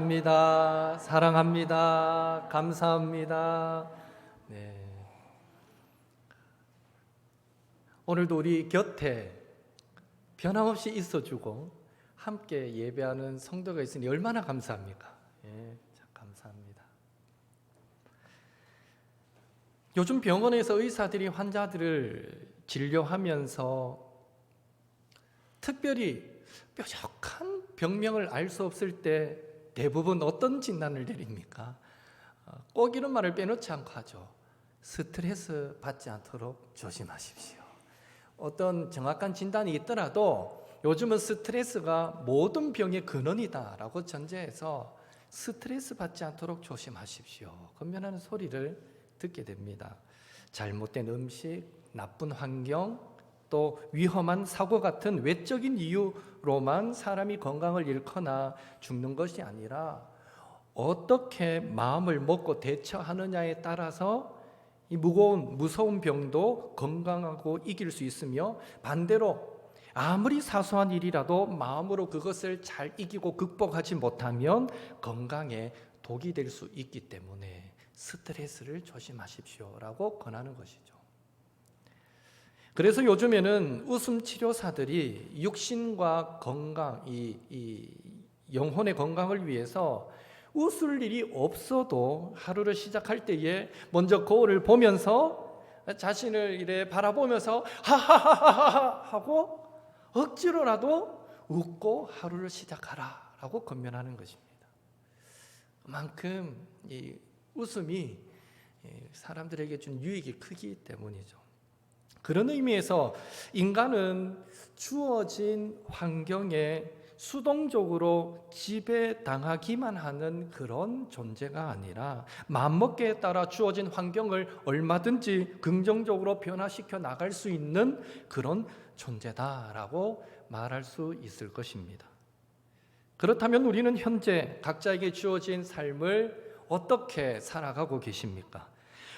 사랑합니다. 사랑합니다. 감사합니다. 네. 오늘도 우리 곁에 변함없이 있어주고 함께 예배하는 성도가 있으니 얼마나 감사합니까? 예, 참 감사합니다. 요즘 병원에서 의사들이 환자들을 진료하면서 특별히 뾰족한 병명을 알 수 없을 때 대부분 어떤 진단을 내립니까? 꼭 이런 말을 빼놓지 않고 하죠. 스트레스 받지 않도록 조심하십시오. 어떤 정확한 진단이 있더라도 요즘은 스트레스가 모든 병의 근원이다라고 전제해서 스트레스 받지 않도록 조심하십시오. 건면하는 소리를 듣게 됩니다. 잘못된 음식, 나쁜 환경, 또 위험한 사고 같은 외적인 이유로만 사람이 건강을 잃거나 죽는 것이 아니라 어떻게 마음을 먹고 대처하느냐에 따라서 이 무서운 병도 건강하고 이길 수 있으며, 반대로 아무리 사소한 일이라도 마음으로 그것을 잘 이기고 극복하지 못하면 건강에 독이 될 수 있기 때문에 스트레스를 조심하십시오라고 권하는 것이죠. 그래서 요즘에는 웃음 치료사들이 육신과 건강, 이 영혼의 건강을 위해서 웃을 일이 없어도 하루를 시작할 때에 먼저 거울을 보면서 자신을 이래 바라보면서 하하하하 하고 억지로라도 웃고 하루를 시작하라라고 권면하는 것입니다. 그만큼 이 웃음이 사람들에게 준 유익이 크기 때문이죠. 그런 의미에서 인간은 주어진 환경에 수동적으로 지배당하기만 하는 그런 존재가 아니라 마음먹기에 따라 주어진 환경을 얼마든지 긍정적으로 변화시켜 나갈 수 있는 그런 존재다라고 말할 수 있을 것입니다. 그렇다면 우리는 현재 각자에게 주어진 삶을 어떻게 살아가고 계십니까?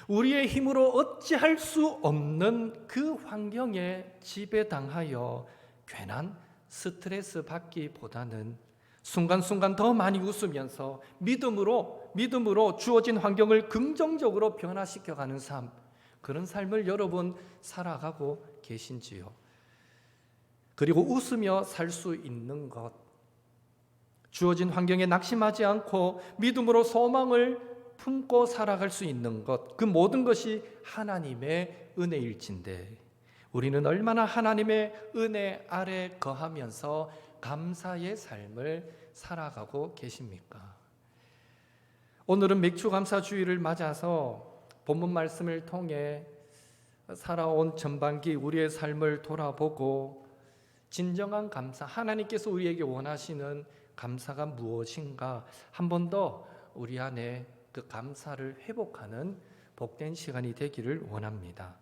우리의 힘으로 어찌할 수 없는 그 환경에 지배당하여 괜한 스트레스 받기보다는 순간순간 더 많이 웃으면서 믿음으로 주어진 환경을 긍정적으로 변화시켜가는 삶, 그런 삶을 여러분 살아가고 계신지요? 그리고 웃으며 살 수 있는 것, 주어진 환경에 낙심하지 않고 믿음으로 소망을 품고 살아갈 수 있는 것, 그 모든 것이 하나님의 은혜일진데 우리는 얼마나 하나님의 은혜 아래 거하면서 감사의 삶을 살아가고 계십니까? 오늘은 맥주감사주의를 맞아서 본문 말씀을 통해 살아온 전반기 우리의 삶을 돌아보고 진정한 감사, 하나님께서 우리에게 원하시는 감사가 무엇인가 한 번 더 우리 안에 그 감사를 회복하는 복된 시간이 되기를 원합니다.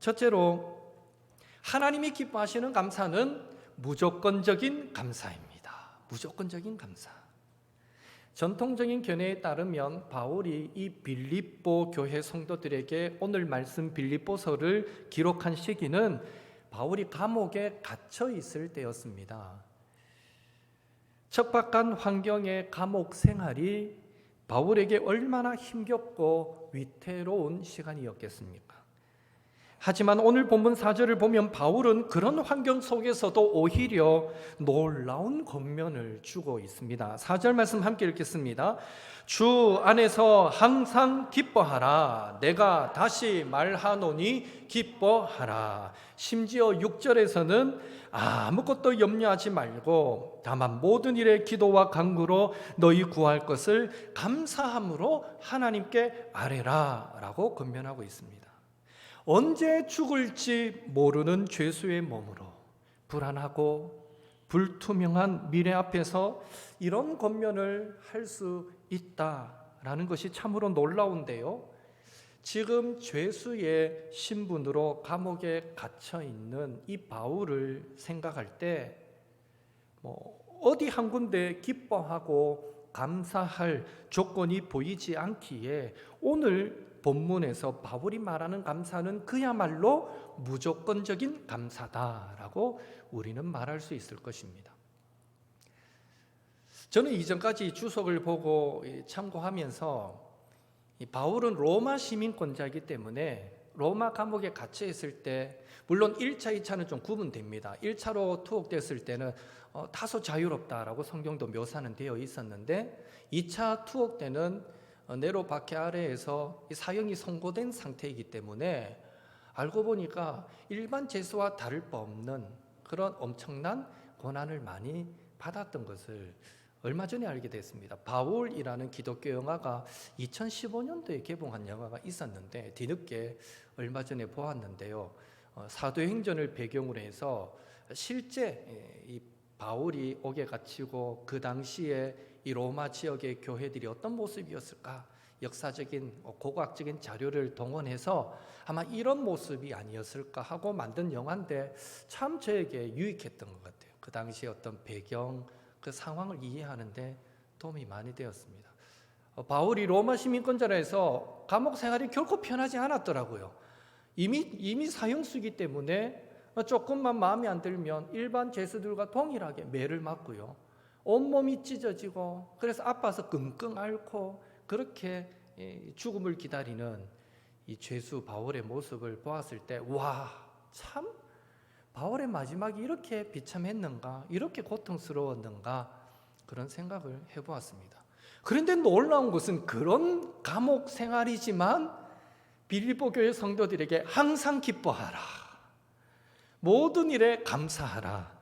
첫째로, 하나님이 기뻐하시는 감사는 무조건적인 감사입니다. 무조건적인 감사. 전통적인 견해에 따르면 바울이 이 빌립보 교회 성도들에게 오늘 말씀 빌립보서를 기록한 시기는 바울이 감옥에 갇혀 있을 때였습니다. 척박한 환경의 감옥 생활이 바울에게 얼마나 힘겹고 위태로운 시간이었겠습니까? 하지만 오늘 본문 4절을 보면 바울은 그런 환경 속에서도 오히려 놀라운 권면을 주고 있습니다. 4절 말씀 함께 읽겠습니다. 주 안에서 항상 기뻐하라. 내가 다시 말하노니 기뻐하라. 심지어 6절에서는 아무것도 염려하지 말고 다만 모든 일에 기도와 간구로 너희 구할 것을 감사함으로 하나님께 아뢰라 라고 권면하고 있습니다. 언제 죽을지 모르는 죄수의 몸으로 불안하고 불투명한 미래 앞에서 이런 권면을 할 수 있다라는 것이 참으로 놀라운데요. 지금 죄수의 신분으로 감옥에 갇혀 있는 이 바울을 생각할 때 어디 한 군데 기뻐하고 감사할 조건이 보이지 않기에 오늘 본문에서 바울이 말하는 감사는 그야말로 무조건적인 감사다라고 우리는 말할 수 있을 것입니다. 저는 이전까지 주석을 보고 참고하면서 이 바울은 로마 시민권자이기 때문에 로마 감옥에 갇혀 있을 때, 물론 1차, 2차는 좀 구분됩니다. 1차로 투옥됐을 때는 다소 자유롭다라고 성경도 묘사는 되어 있었는데, 2차 투옥 때는 네로 박해 아래에서 사형이 선고된 상태이기 때문에 알고 보니까 일반 죄수와 다를 바 없는 그런 엄청난 고난을 많이 받았던 것을 얼마 전에 알게 됐습니다. 바울이라는 기독교 영화가 2015년도에 개봉한 영화가 있었는데 뒤늦게 얼마 전에 보았는데요. 사도행전을 배경으로 해서 실제 이 바울이 옥에 갇히고 그 당시에 이 로마 지역의 교회들이 어떤 모습이었을까, 역사적인 고고학적인 자료를 동원해서 아마 이런 모습이 아니었을까 하고 만든 영화인데 참 저에게 유익했던 것 같아요. 그 당시의 어떤 배경, 그 상황을 이해하는데 도움이 많이 되었습니다. 바울이 로마 시민권자라 해서 감옥 생활이 결코 편하지 않았더라고요. 이미 사형수이기 때문에 조금만 마음에 안 들면 일반 죄수들과 동일하게 매를 맞고요. 온몸이 찢어지고 그래서 아파서 끙끙 앓고 그렇게 죽음을 기다리는 이 죄수 바울의 모습을 보았을 때, 와, 참 바울의 마지막이 이렇게 비참했는가, 이렇게 고통스러웠는가, 그런 생각을 해보았습니다. 그런데 놀라운 것은 그런 감옥 생활이지만 빌립보 교회 성도들에게 항상 기뻐하라, 모든 일에 감사하라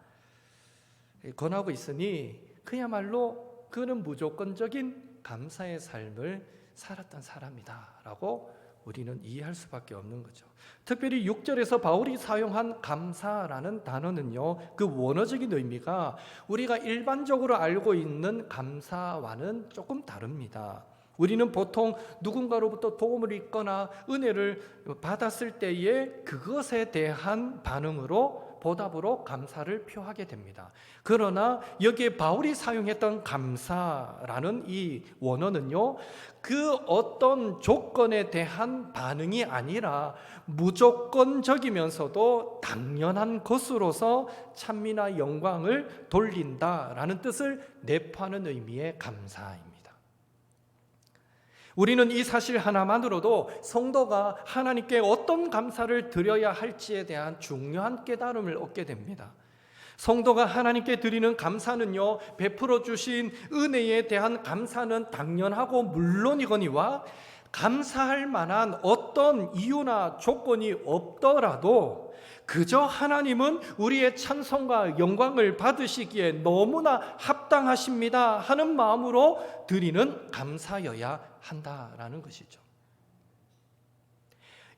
권하고 있으니 그야말로 그는 무조건적인 감사의 삶을 살았던 사람이다 라고 우리는 이해할 수밖에 없는 거죠. 특별히 6절에서 바울이 사용한 감사라는 단어는요, 그 원어적인 의미가 우리가 일반적으로 알고 있는 감사와는 조금 다릅니다. 우리는 보통 누군가로부터 도움을 얻거나 은혜를 받았을 때에 그것에 대한 반응으로, 보답으로 감사를 표하게 됩니다. 그러나 여기에 바울이 사용했던 감사라는 이 원어는요, 그 어떤 조건에 대한 반응이 아니라 무조건적이면서도 당연한 것으로서 찬미나 영광을 돌린다라는 뜻을 내포하는 의미의 감사입니다. 우리는 이 사실 하나만으로도 성도가 하나님께 어떤 감사를 드려야 할지에 대한 중요한 깨달음을 얻게 됩니다. 성도가 하나님께 드리는 감사는요, 베풀어 주신 은혜에 대한 감사는 당연하고 물론이거니와 감사할 만한 어떤 이유나 조건이 없더라도 그저 하나님은 우리의 찬송과 영광을 받으시기에 너무나 합당하십니다 하는 마음으로 드리는 감사여야 한다라는 것이죠.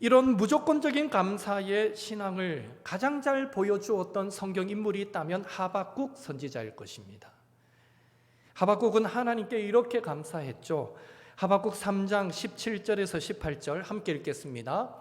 이런 무조건적인 감사의 신앙을 가장 잘 보여주었던 성경 인물이 있다면 하박국 선지자일 것입니다. 하박국은 하나님께 이렇게 감사했죠. 하박국 3장 17절에서 18절 함께 읽겠습니다.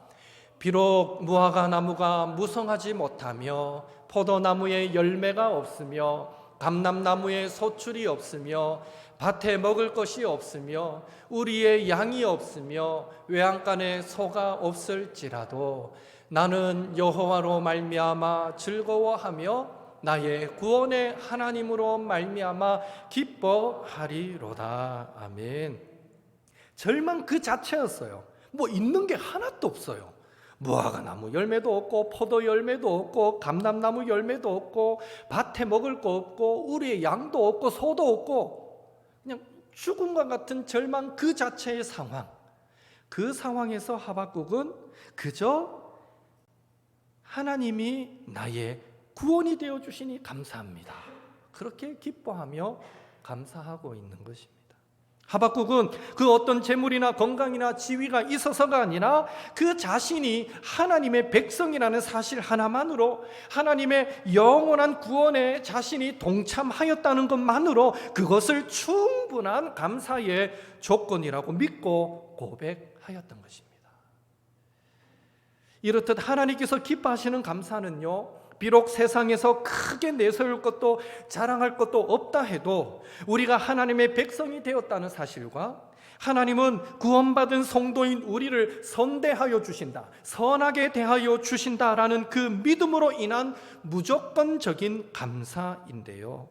비록 무화과 나무가 무성하지 못하며 포도나무에 열매가 없으며 감람나무에 소출이 없으며 밭에 먹을 것이 없으며 우리의 양이 없으며 외양간에 소가 없을지라도 나는 여호와로 말미암아 즐거워하며 나의 구원의 하나님으로 말미암아 기뻐하리로다. 아멘. 절망 그 자체였어요. 뭐 있는 게 하나도 없어요. 무화과나무 열매도 없고 포도 열매도 없고 감람나무 열매도 없고 밭에 먹을 거 없고 우리의 양도 없고 소도 없고 그냥 죽음과 같은 절망 그 자체의 상황. 그 상황에서 하박국은 그저 하나님이 나의 구원이 되어주시니 감사합니다, 그렇게 기뻐하며 감사하고 있는 것입니다. 하박국은 그 어떤 재물이나 건강이나 지위가 있어서가 아니라 그 자신이 하나님의 백성이라는 사실 하나만으로 하나님의 영원한 구원에 자신이 동참하였다는 것만으로 그것을 충분한 감사의 조건이라고 믿고 고백하였던 것입니다. 이렇듯 하나님께서 기뻐하시는 감사는요, 비록 세상에서 크게 내세울 것도 자랑할 것도 없다 해도 우리가 하나님의 백성이 되었다는 사실과 하나님은 구원받은 성도인 우리를 선대하여 주신다, 선하게 대하여 주신다라는 그 믿음으로 인한 무조건적인 감사인데요,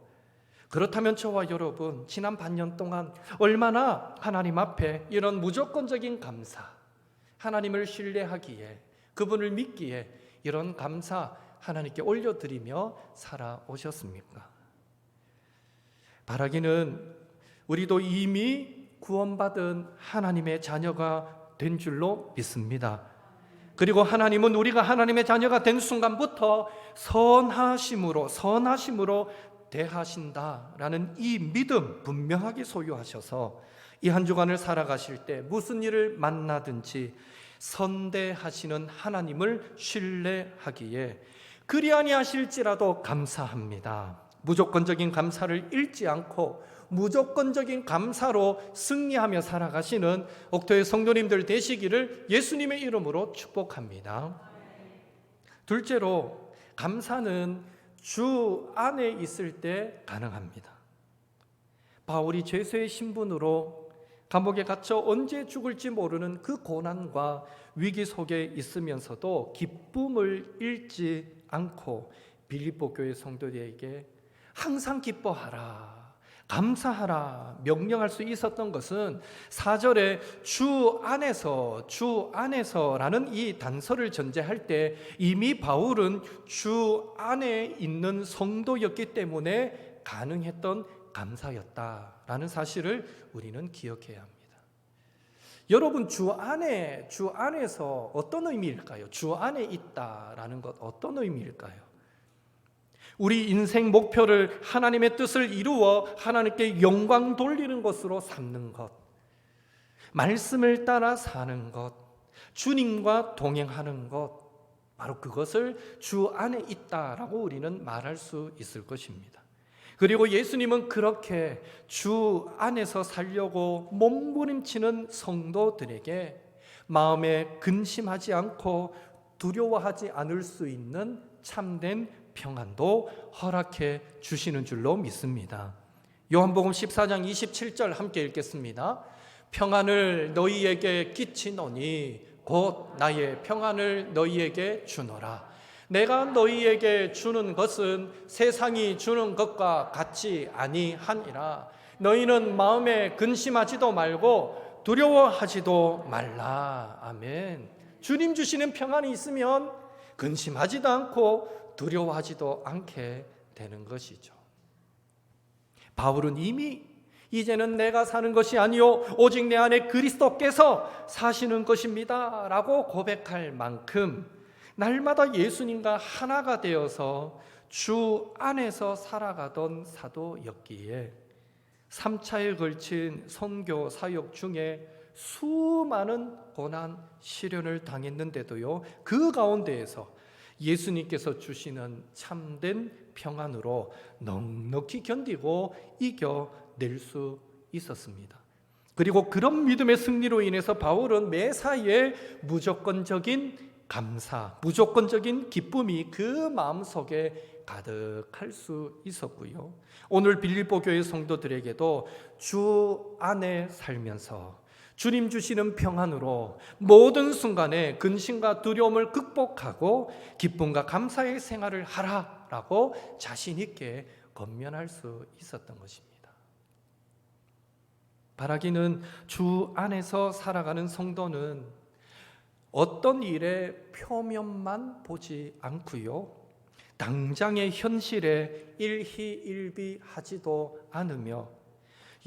그렇다면 저와 여러분 지난 반년 동안 얼마나 하나님 앞에 이런 무조건적인 감사, 하나님을 신뢰하기에, 그분을 믿기에 이런 감사 하나님께 올려드리며 살아오셨습니까? 바라기는 우리도 이미 구원받은 하나님의 자녀가 된 줄로 믿습니다. 그리고 하나님은 우리가 하나님의 자녀가 된 순간부터 선하심으로 대하신다라는 이 믿음 분명하게 소유하셔서 이 한 주간을 살아가실 때 무슨 일을 만나든지 선대하시는 하나님을 신뢰하기에 그리 아니하실지라도 감사합니다. 무조건적인 감사를 잃지 않고 무조건적인 감사로 승리하며 살아가시는 옥토의 성도님들 되시기를 예수님의 이름으로 축복합니다. 둘째로, 감사는 주 안에 있을 때 가능합니다. 바울이 죄수의 신분으로 감옥에 갇혀 언제 죽을지 모르는 그 고난과 위기 속에 있으면서도 기쁨을 잃지 않고 빌립보 교회 성도들에게 항상 기뻐하라, 감사하라 명령할 수 있었던 것은 4절에 주 안에서라는 이 단서를 전제할 때 이미 바울은 주 안에 있는 성도였기 때문에 가능했던 감사였다라는 사실을 우리는 기억해야 합니다. 여러분, 주 안에서 어떤 의미일까요? 주 안에 있다라는 것 어떤 의미일까요? 우리 인생 목표를 하나님의 뜻을 이루어 하나님께 영광 돌리는 것으로 삼는 것, 말씀을 따라 사는 것, 주님과 동행하는 것, 바로 그것을 주 안에 있다라고 우리는 말할 수 있을 것입니다. 그리고 예수님은 그렇게 주 안에서 살려고 몸부림치는 성도들에게 마음에 근심하지 않고 두려워하지 않을 수 있는 참된 평안도 허락해 주시는 줄로 믿습니다. 요한복음 14장 27절 함께 읽겠습니다. 평안을 너희에게 끼치노니 곧 나의 평안을 너희에게 주노라. 내가 너희에게 주는 것은 세상이 주는 것과 같이 아니하니라. 너희는 마음에 근심하지도 말고 두려워하지도 말라. 아멘. 주님 주시는 평안이 있으면 근심하지도 않고 두려워하지도 않게 되는 것이죠. 바울은 이미 이제는 내가 사는 것이 아니요 오직 내 안에 그리스도께서 사시는 것입니다 라고 고백할 만큼 날마다 예수님과 하나가 되어서 주 안에서 살아가던 사도였기에 3차에 걸친 선교 사역 중에 수많은 고난 시련을 당했는데도요, 그 가운데에서 예수님께서 주시는 참된 평안으로 넉넉히 견디고 이겨낼 수 있었습니다. 그리고 그런 믿음의 승리로 인해서 바울은 매사에 무조건적인 감사, 무조건적인 기쁨이 그 마음속에 가득할 수 있었고요. 오늘 빌립보 교회 성도들에게도 주 안에 살면서 주님 주시는 평안으로 모든 순간에 근심과 두려움을 극복하고 기쁨과 감사의 생활을 하라라고 자신 있게 권면할 수 있었던 것입니다. 바라기는 주 안에서 살아가는 성도는 어떤 일의 표면만 보지 않고요, 당장의 현실에 일희일비하지도 않으며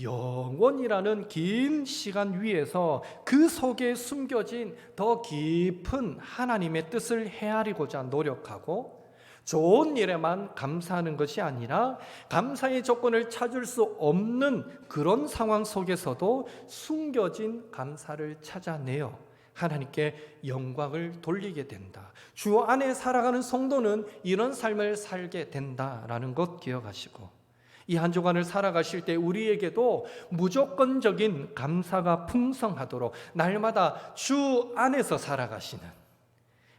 영원이라는 긴 시간 위에서 그 속에 숨겨진 더 깊은 하나님의 뜻을 헤아리고자 노력하고 좋은 일에만 감사하는 것이 아니라 감사의 조건을 찾을 수 없는 그런 상황 속에서도 숨겨진 감사를 찾아내어 하나님께 영광을 돌리게 된다. 주 안에 살아가는 성도는 이런 삶을 살게 된다라는 것 기억하시고, 이 한 주간을 살아가실 때 우리에게도 무조건적인 감사가 풍성하도록 날마다 주 안에서 살아가시는,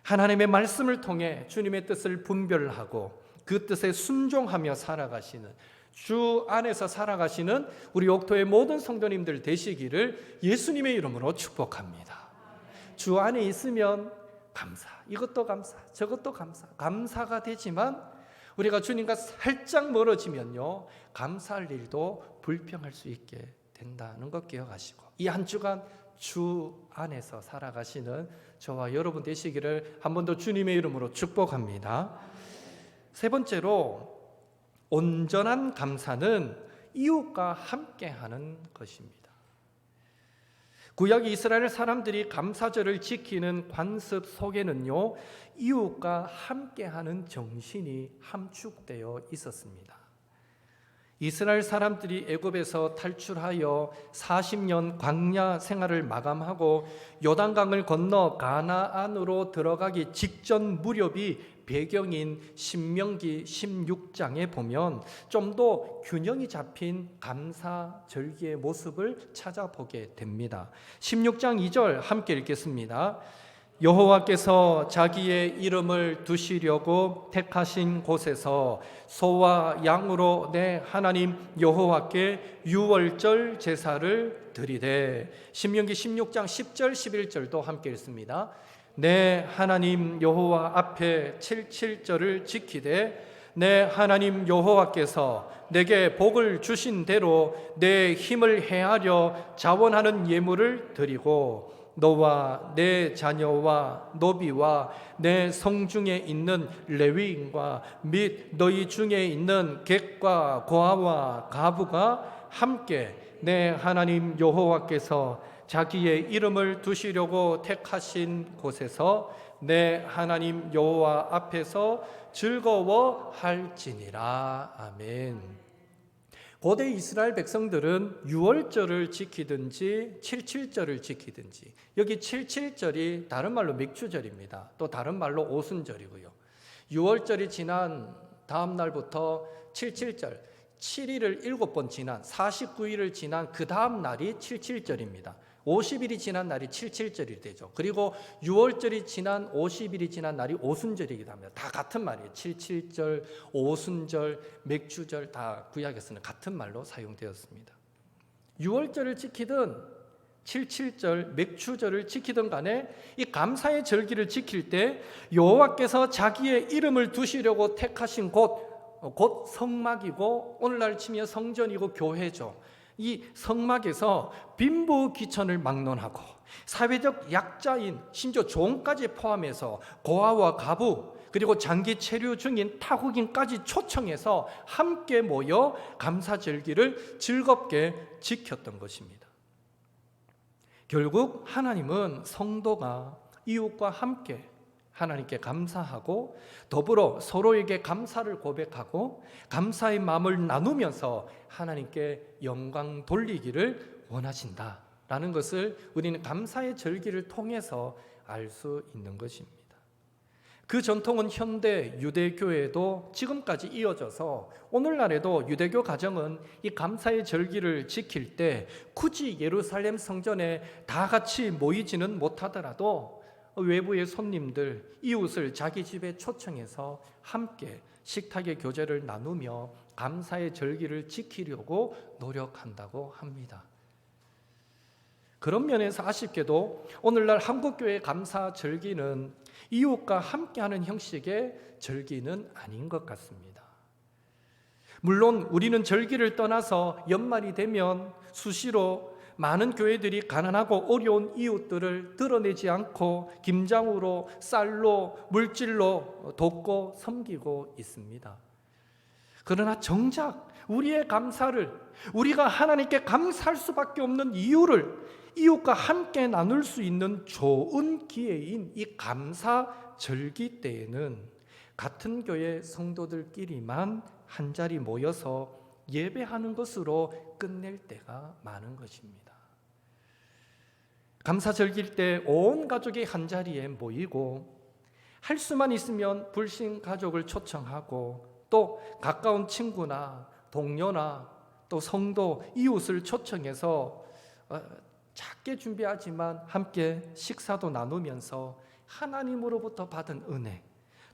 하나님의 말씀을 통해 주님의 뜻을 분별하고 그 뜻에 순종하며 살아가시는, 주 안에서 살아가시는 우리 옥토의 모든 성도님들 되시기를 예수님의 이름으로 축복합니다. 주 안에 있으면 감사, 이것도 감사, 저것도 감사, 감사가 되지만 우리가 주님과 살짝 멀어지면요, 감사할 일도 불평할 수 있게 된다는 것 기억하시고, 이 한 주간 주 안에서 살아가시는 저와 여러분 되시기를 한 번 더 주님의 이름으로 축복합니다. 세 번째로, 온전한 감사는 이웃과 함께하는 것입니다. 구약 이스라엘 사람들이 감사절을 지키는 관습 속에는요, 이웃과 함께하는 정신이 함축되어 있었습니다. 이스라엘 사람들이 애굽에서 탈출하여 40년 광야 생활을 마감하고 요단강을 건너 가나안으로 들어가기 직전 무렵이 배경인 신명기 16장에 보면 좀 더 균형이 잡힌 감사 절기의 모습을 찾아보게 됩니다. 16장 2절 함께 읽겠습니다. 여호와께서 자기의 이름을 두시려고 택하신 곳에서 소와 양으로 내 하나님 여호와께 유월절 제사를 드리되. 신명기 16장 10절 11절도 함께 읽습니다. 내 하나님 여호와 앞에 77절을 지키되 내 하나님 여호와께서 내게 복을 주신 대로 내 힘을 헤아려 자원하는 예물을 드리고 너와 내 자녀와 노비와 내 성중에 있는 레위인과 및 너희 중에 있는 객과 고아와 가부가 함께 내 하나님 여호와께서 자기의 이름을 두시려고 택하신 곳에서 내 하나님 여호와 앞에서 즐거워할지니라. 아멘. 고대 이스라엘 백성들은 유월절을 지키든지 77절을 지키든지, 여기 77절이 다른 말로 맥주절입니다. 또 다른 말로 오순절이고요. 유월절이 지난 다음 날부터 77절, 7일을 7번 지난 49일을 지난 그 다음 날이 77절입니다. 50일이 지난 날이 77절이 되죠. 그리고 6월절이 지난 50일이 지난 날이 오순절이기도 합니다. 다 같은 말이에요. 77절, 오순절, 맥주절 다 구약에서는 같은 말로 사용되었습니다. 6월절을 지키든 77절, 맥주절을 지키든 간에 이 감사의 절기를 지킬 때 여호와께서 자기의 이름을 두시려고 택하신 곧 성막이고 오늘날 치면 성전이고 교회죠. 이 성막에서 빈부귀천을 막론하고 사회적 약자인 심지어 종까지 포함해서 고아와 가부 그리고 장기 체류 중인 타국인까지 초청해서 함께 모여 감사절기를 즐겁게 지켰던 것입니다. 결국 하나님은 성도가 이웃과 함께 하나님께 감사하고 더불어 서로에게 감사를 고백하고 감사의 마음을 나누면서 하나님께 영광 돌리기를 원하신다라는 것을 우리는 감사의 절기를 통해서 알 수 있는 것입니다. 그 전통은 현대 유대교에도 지금까지 이어져서 오늘날에도 유대교 가정은 이 감사의 절기를 지킬 때 굳이 예루살렘 성전에 다 같이 모이지는 못하더라도 외부의 손님들, 이웃을 자기 집에 초청해서 함께 식탁의 교제를 나누며 감사의 절기를 지키려고 노력한다고 합니다. 그런 면에서 아쉽게도 오늘날 한국교회 감사 절기는 이웃과 함께하는 형식의 절기는 아닌 것 같습니다. 물론 우리는 절기를 떠나서 연말이 되면 수시로 많은 교회들이 가난하고 어려운 이웃들을 드러내지 않고 김장으로, 쌀로, 물질로 돕고 섬기고 있습니다. 그러나 정작 우리의 감사를, 우리가 하나님께 감사할 수밖에 없는 이유를 이웃과 함께 나눌 수 있는 좋은 기회인 이 감사 절기 때에는 같은 교회 성도들끼리만 한자리 모여서 예배하는 것으로 끝낼 때가 많은 것입니다. 감사절기일 때 온 가족이 한자리에 모이고 할 수만 있으면 불신 가족을 초청하고 또 가까운 친구나 동료나 또 성도, 이웃을 초청해서 작게 준비하지만 함께 식사도 나누면서 하나님으로부터 받은 은혜,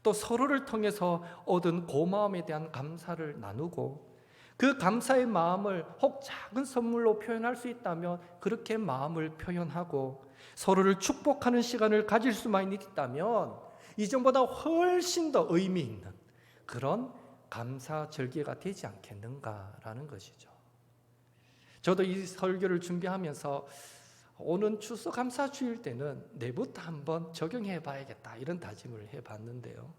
또 서로를 통해서 얻은 고마움에 대한 감사를 나누고 그 감사의 마음을 혹 작은 선물로 표현할 수 있다면 그렇게 마음을 표현하고 서로를 축복하는 시간을 가질 수만 있다면 이전보다 훨씬 더 의미 있는 그런 감사절기가 되지 않겠는가라는 것이죠. 저도 이 설교를 준비하면서 오는 추수감사주일 때는 내부터 한번 적용해 봐야겠다 이런 다짐을 해봤는데요.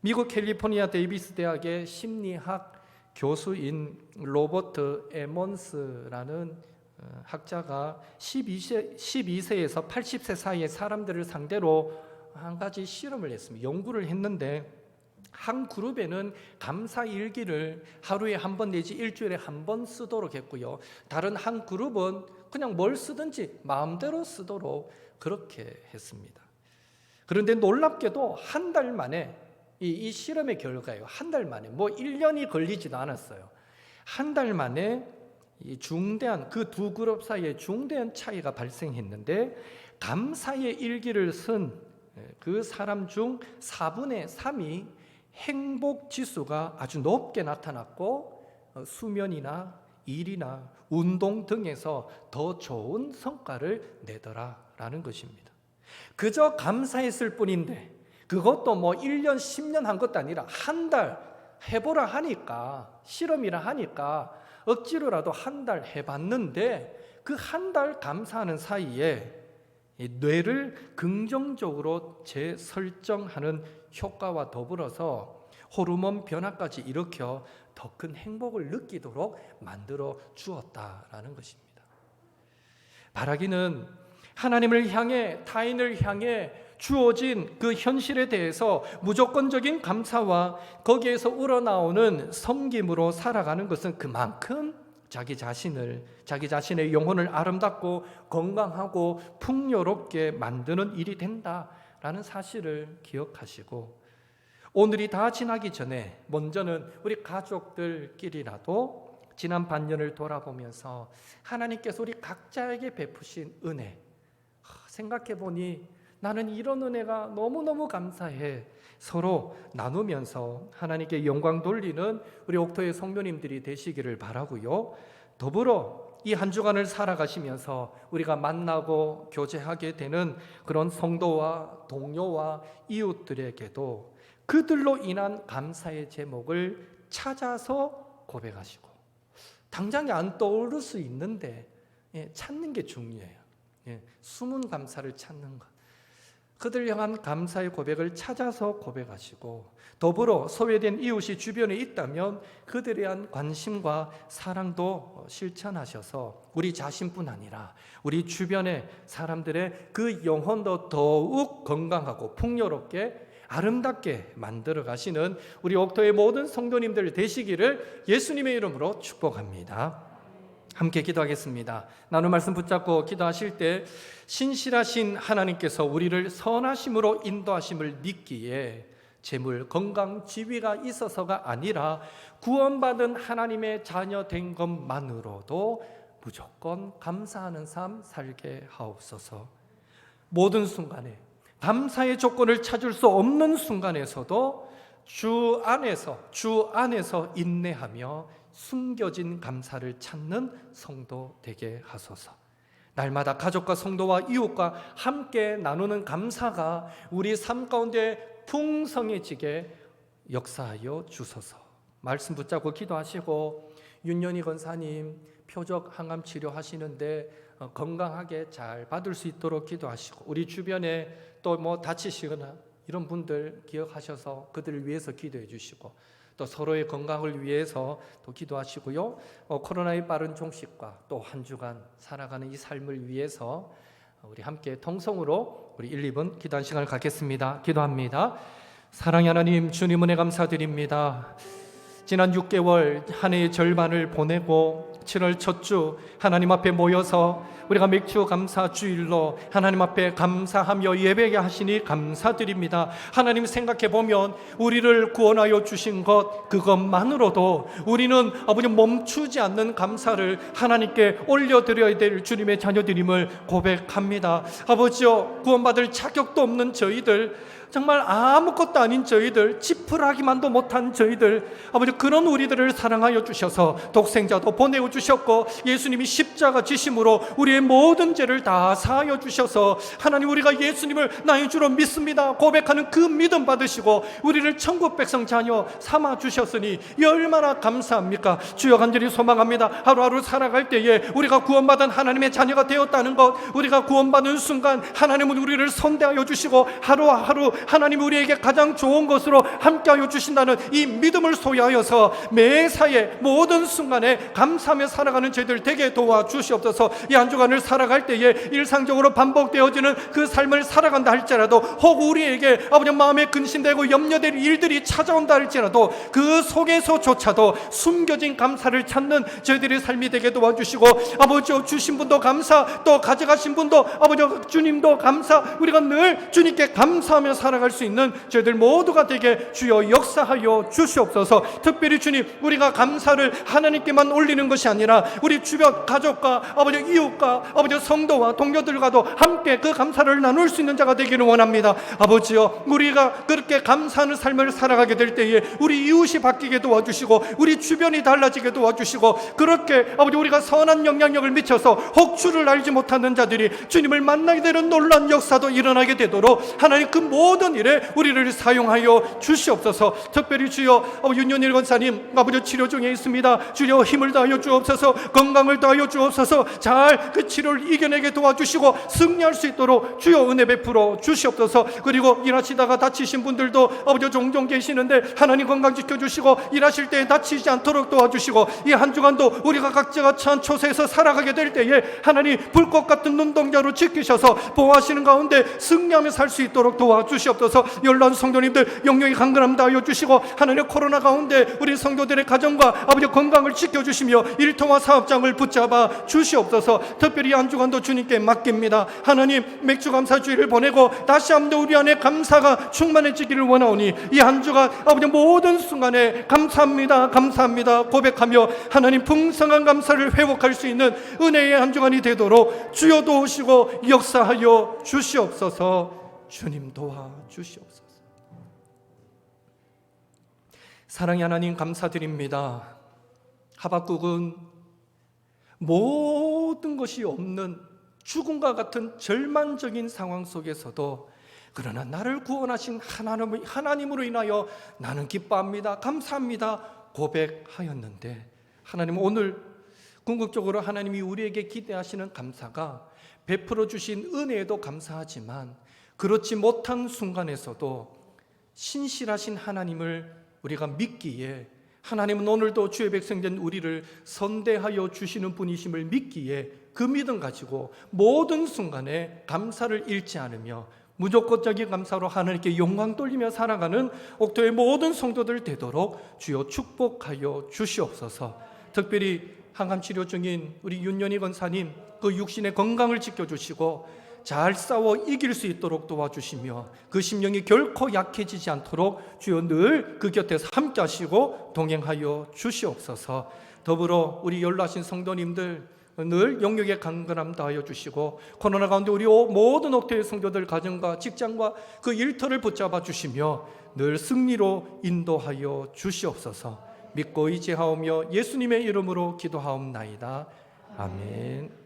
미국 캘리포니아 데이비스 대학의 심리학 교수인 로버트 에몬스라는 학자가 12세에서 80세 사이의 사람들을 상대로 한 가지 실험을 했습니다. 연구를 했는데 한 그룹에는 감사 일기를 하루에 한 번 내지 일주일에 한 번 쓰도록 했고요. 다른 한 그룹은 그냥 뭘 쓰든지 마음대로 쓰도록 그렇게 했습니다. 그런데 놀랍게도 한 달 만에 이 실험의 결과예요. 한 달 만에 1년이 걸리지도 않았어요. 한 달 만에 이 중대한 그 두 그룹 사이에 중대한 차이가 발생했는데 감사의 일기를 쓴 그 사람 중 4분의 3이 행복 지수가 아주 높게 나타났고 수면이나 일이나 운동 등에서 더 좋은 성과를 내더라라는 것입니다. 그저 감사했을 뿐인데 그것도 1년 10년 한 것도 아니라 한 달 해보라 하니까 실험이라 하니까 억지로라도 한 달 해봤는데 그 한 달 감사하는 사이에 뇌를 긍정적으로 재설정하는 효과와 더불어서 호르몬 변화까지 일으켜 더 큰 행복을 느끼도록 만들어 주었다라는 것입니다. 바라기는 하나님을 향해 타인을 향해 주어진 그 현실에 대해서 무조건적인 감사와 거기에서 우러나오는 섬김으로 살아가는 것은 그만큼 자기 자신의 영혼을 아름답고 건강하고 풍요롭게 만드는 일이 된다라는 사실을 기억하시고 오늘이 다 지나기 전에 먼저는 우리 가족들끼리라도 지난 반년을 돌아보면서 하나님께서 우리 각자에게 베푸신 은혜 생각해 보니 나는 이런 은혜가 너무너무 감사해 서로 나누면서 하나님께 영광 돌리는 우리 옥토의 성도님들이 되시기를 바라고요. 더불어 이 한 주간을 살아가시면서 우리가 만나고 교제하게 되는 그런 성도와 동료와 이웃들에게도 그들로 인한 감사의 제목을 찾아서 고백하시고 당장에 안 떠오를 수 있는데 찾는 게 중요해요. 숨은 감사를 찾는 것. 그들 향한 감사의 고백을 찾아서 고백하시고 더불어 소외된 이웃이 주변에 있다면 그들에 대한 관심과 사랑도 실천하셔서 우리 자신뿐 아니라 우리 주변의 사람들의 그 영혼도 더욱 건강하고 풍요롭게 아름답게 만들어 가시는 우리 옥토의 모든 성도님들 되시기를 예수님의 이름으로 축복합니다. 함께 기도하겠습니다. 나눌 말씀 붙잡고 기도하실 때 신실하신 하나님께서 우리를 선하심으로 인도하심을 믿기에 재물, 건강, 지위가 있어서가 아니라 구원받은 하나님의 자녀 된 것만으로도 무조건 감사하는 삶 살게 하옵소서. 모든 순간에 감사의 조건을 찾을 수 없는 순간에서도 주 안에서 인내하며 숨겨진 감사를 찾는 성도 되게 하소서. 날마다 가족과 성도와 이웃과 함께 나누는 감사가 우리 삶 가운데 풍성해지게 역사하여 주소서. 말씀 붙잡고 기도하시고 윤연희 권사님 표적 항암 치료하시는데 건강하게 잘 받을 수 있도록 기도하시고 우리 주변에 또 다치시거나 이런 분들 기억하셔서 그들을 위해서 기도해 주시고 또 서로의 건강을 위해서 또 기도하시고요. 코로나의 빠른 종식과 또 한 주간 살아가는 이 삶을 위해서 우리 함께 통성으로 우리 1, 2분 기도한 시간을 갖겠습니다. 기도합니다. 사랑의 하나님, 주님 은혜 감사드립니다. 지난 6개월 한 해의 절반을 보내고 7월 첫 주 하나님 앞에 모여서 우리가 맥주 감사 주일로 하나님 앞에 감사하며 예배하게 하시니 감사드립니다. 하나님 생각해 보면 우리를 구원하여 주신 것 그것만으로도 우리는 아버지 멈추지 않는 감사를 하나님께 올려드려야 될 주님의 자녀들임을 고백합니다. 아버지여, 구원받을 자격도 없는 저희들, 정말 아무것도 아닌 저희들, 지푸라기만도 못한 저희들, 아버지 그런 우리들을 사랑하여 주셔서 독생자도 보내어 주셨고 예수님이 십자가 지심으로 우리의 모든 죄를 다 사하여 주셔서 하나님 우리가 예수님을 나의 주로 믿습니다 고백하는 그 믿음 받으시고 우리를 천국 백성 자녀 삼아 주셨으니 이 얼마나 감사합니까? 주여 간절히 소망합니다. 하루하루 살아갈 때에 우리가 구원받은 하나님의 자녀가 되었다는 것, 우리가 구원받은 순간 하나님은 우리를 선대하여 주시고 하루하루 하나님이 우리에게 가장 좋은 것으로 함께하여 주신다는 이 믿음을 소유하여서 매사에 모든 순간에 감사하며 살아가는 저희들 되게 도와주시옵소서. 이 한 주간을 살아갈 때에 일상적으로 반복되어지는 그 삶을 살아간다 할지라도 혹 우리에게 아버지 마음에 근심되고 염려될 일들이 찾아온다 할지라도 그 속에서조차도 숨겨진 감사를 찾는 저희들의 삶이 되게 도와주시고 아버지 주신 분도 감사, 또 가져가신 분도 아버지 주님도 감사, 우리가 늘 주님께 감사하며 살아갈 수 있는 저희들 모두가 되게 주여 역사하여 주시옵소서. 특별히 주님 우리가 감사를 하나님께만 올리는 것이 아니라 우리 주변 가족과 아버지 이웃과 아버지 성도와 동료들과도 함께 그 감사를 나눌 수 있는 자가 되기를 원합니다. 아버지여 우리가 그렇게 감사하는 삶을 살아가게 될 때에 우리 이웃이 바뀌게 도와주시고 우리 주변이 달라지게 도와주시고 그렇게 아버지 우리가 선한 영향력을 미쳐서 혹 주를 알지 못하는 자들이 주님을 만나게 되는 놀라운 역사도 일어나게 되도록 하나님 그 모든 일에 우리를 사용하여 주시옵소서. 특별히 주여 윤현일 권사님 아버지 치료 중에 있습니다. 주여 힘을 다하여 주옵소서. 건강을 다하여 주옵소서. 잘 그 치료를 이겨내게 도와주시고 승리할 수 있도록 주여 은혜 베풀어 주시옵소서. 그리고 일하시다가 다치신 분들도 아버지 종종 계시는데 하나님 건강 지켜주시고 일하실 때 다치지 않도록 도와주시고 이 한 주간도 우리가 각자가 처한 처소에서 살아가게 될 때에 하나님 불꽃 같은 눈동자로 지키셔서 보호하시는 가운데 승리하며 살 수 있도록 도와주시옵소서. 연로한 성도님들 영영이 강건함 다하여 주시고 하나님 코로나 가운데 우리 성도들의 가정과 아버지 건강을 지켜주시며 일터와 사업장을 붙잡아 주시옵소서. 특별히 한 주간도 주님께 맡깁니다. 하나님 맥주 감사주의를 보내고 다시 한번 우리 안에 감사가 충만해지기를 원하오니 이 한 주간 아버지 모든 순간에 감사합니다 감사합니다 고백하며 하나님 풍성한 감사를 회복할 수 있는 은혜의 한 주간이 되도록 주여 도우시고 역사하여 주시옵소서. 주님 도와주시옵소서. 사랑의 하나님 감사드립니다. 하박국은 모든 것이 없는 죽음과 같은 절망적인 상황 속에서도 그러나 나를 구원하신 하나님으로 인하여 나는 기뻐합니다 감사합니다 고백하였는데 하나님 오늘 궁극적으로 하나님이 우리에게 기대하시는 감사가 베풀어 주신 은혜에도 감사하지만 그렇지 못한 순간에서도 신실하신 하나님을 우리가 믿기에 하나님은 오늘도 주의 백성된 우리를 선대하여 주시는 분이심을 믿기에 그 믿음 가지고 모든 순간에 감사를 잃지 않으며 무조건적인 감사로 하나님께 영광 돌리며 살아가는 옥토의 모든 성도들 되도록 주여 축복하여 주시옵소서. 특별히 항암치료 중인 우리 윤연희 권사님 그 육신의 건강을 지켜주시고 잘 싸워 이길 수 있도록 도와주시며 그 심령이 결코 약해지지 않도록 주여 늘 그 곁에서 함께 하시고 동행하여 주시옵소서. 더불어 우리 연로하신 성도님들 늘 영역에 강건함 다하여 주시고 코로나 가운데 우리 모든 옥토의 성도들 가정과 직장과 그 일터를 붙잡아 주시며 늘 승리로 인도하여 주시옵소서. 믿고 의지하오며 예수님의 이름으로 기도하옵나이다. 아멘.